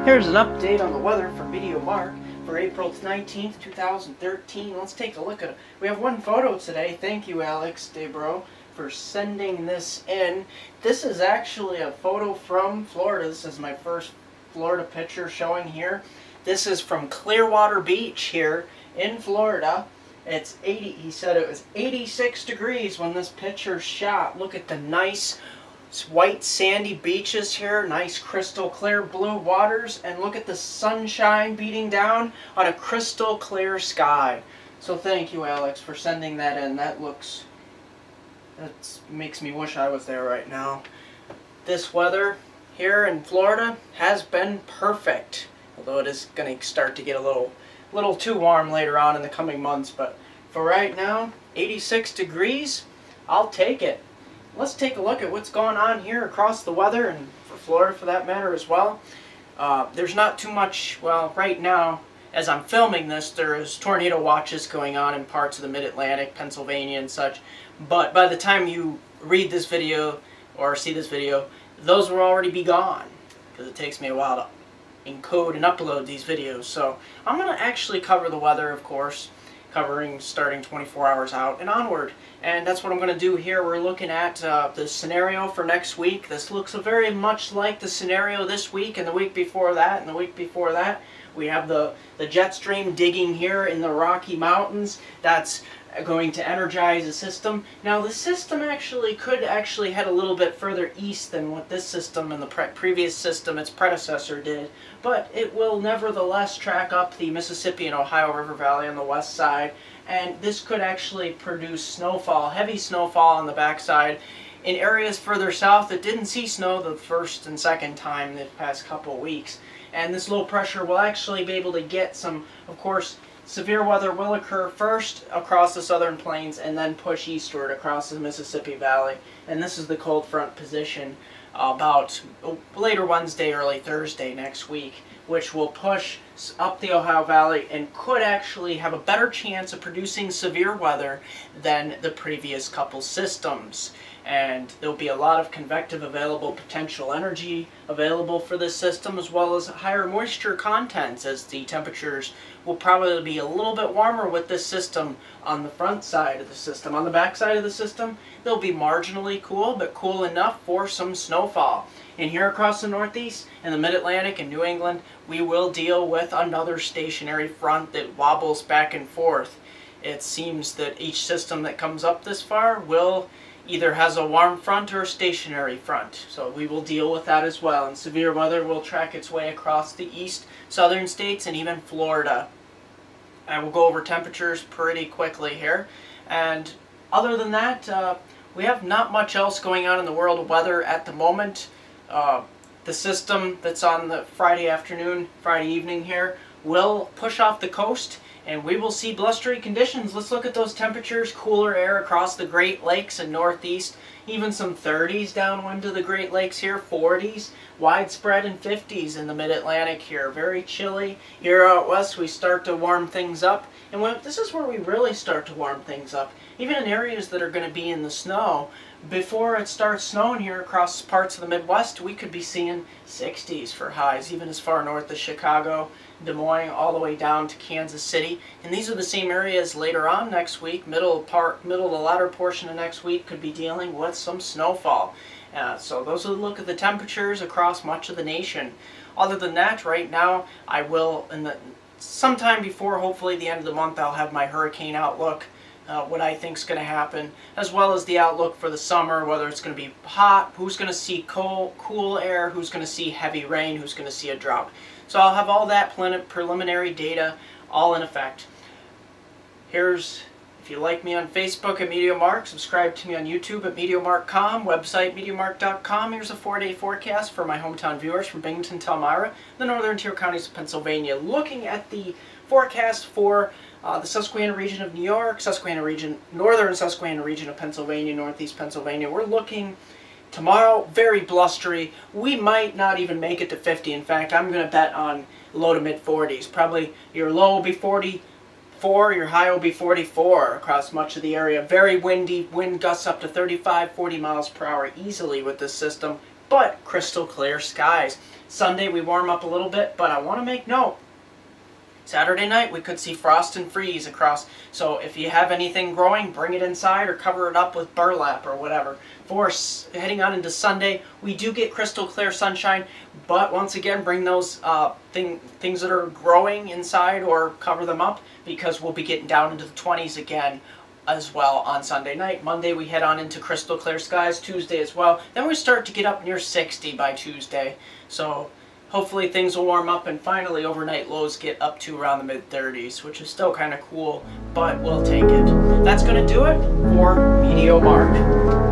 Here's an update on the weather from MeteoMark for April 19th, 2013. Let's take a look at it. We have one photo today. Thank you, Alex Debro, for sending this in. This is actually a photo from Florida. This is my first Florida picture showing here. This is from Clearwater Beach here in Florida. It's 80, he said it was 86 degrees when this picture shot. Look at the nice white sandy beaches here, nice crystal clear blue waters, and look at the sunshine beating down on a crystal clear sky. So thank you, Alex, for sending that in. That makes me wish I was there right now. This weather here in Florida has been perfect, although it is going to start to get a little too warm later on in the coming months. But for right now, 86 degrees, I'll take it. Let's take a look at what's going on here across the weather, and for Florida for that matter as well. There's not too much, well, right now, as I'm filming this, there is tornado watches going on in parts of the mid-Atlantic, Pennsylvania and such. But by the time you read this video or see this video, those will already be gone, because it takes me a while to encode and upload these videos. So I'm going to actually cover the weather, of course, covering starting 24 hours out and onward. And that's what I'm going to do here. We're looking at the scenario for next week. This looks very much like the scenario this week and the week before that and the week before that. We have the jet stream digging here in the Rocky Mountains. That's going to energize the system. Now the system could head a little bit further east than what this system and the previous system, its predecessor, did, but it will nevertheless track up the Mississippi and Ohio River Valley on the west side, and this could actually produce snowfall, heavy snowfall on the backside in areas further south that didn't see snow the first and second time the past couple of weeks. And this low pressure will actually be able to get some, of course, severe weather will occur first across the southern plains and then push eastward across the Mississippi Valley. And this is the cold front position about later Wednesday, early Thursday next week, which will push up the Ohio Valley and could actually have a better chance of producing severe weather than the previous couple systems. And there'll be a lot of convective available potential energy available for this system, as well as higher moisture contents, as the temperatures will probably be a little bit warmer with this system on the front side of the system. On the back side of the system, they'll be marginally cool, but cool enough for some snowfall. And here across the Northeast and the Mid-Atlantic and New England, we will deal with another stationary front that wobbles back and forth. It seems that each system that comes up this far will either has a warm front or a stationary front. So we will deal with that as well. And severe weather will track its way across the east, southern states, and even Florida. I will go over temperatures pretty quickly here. And other than that, we have not much else going on in the world of weather at the moment. The system that's on the Friday afternoon, Friday evening here, will push off the coast, and we will see blustery conditions. Let's look at those temperatures. Cooler air across the Great Lakes and Northeast. Even some 30s downwind to the Great Lakes here. 40s. Widespread in 50s in the Mid-Atlantic here. Very chilly. Here out west we start to warm things up. And this is where we really start to warm things up. Even in areas that are going to be in the snow. Before it starts snowing here across parts of the Midwest, we could be seeing 60s for highs, even as far north as Chicago, Des Moines, all the way down to Kansas City. And these are the same areas later on next week, middle to latter portion of next week, could be dealing with some snowfall. So those are the look at the temperatures across much of the nation. Other than that, right now, I will, sometime before hopefully the end of the month, I'll have my hurricane outlook. What I think is going to happen, as well as the outlook for the summer, whether it's going to be hot, who's going to see cool air, who's going to see heavy rain, who's going to see a drought. So I'll have all that preliminary data all in effect. If you like me on Facebook at MeteoMark, subscribe to me on YouTube at MeteoMark.com, website MeteoMark.com. Here's a 4-day forecast for my hometown viewers from Binghamton to Elmira, the northern tier counties of Pennsylvania. Looking at the forecast for the Susquehanna region of New York, northern Susquehanna region of Pennsylvania, northeast Pennsylvania. We're looking tomorrow, very blustery. We might not even make it to 50. In fact, I'm going to bet on low to mid 40s. Probably your low will be 44, your high will be 44 across much of the area. Very windy, wind gusts up to 35, 40 miles per hour easily with this system. but crystal clear skies. Sunday we warm up a little bit, but I want to make note, Saturday night we could see frost and freeze across, so if you have anything growing, bring it inside or cover it up with burlap or whatever. For heading on into Sunday, we do get crystal clear sunshine, but once again bring those things that are growing inside or cover them up, because we'll be getting down into the 20s again as well on Sunday night. Monday we head on into crystal clear skies, Tuesday as well. Then we start to get up near 60 by Tuesday. So hopefully things will warm up, and finally overnight lows get up to around the mid-30s, which is still kind of cool, but we'll take it. That's going to do it for MeteoMark.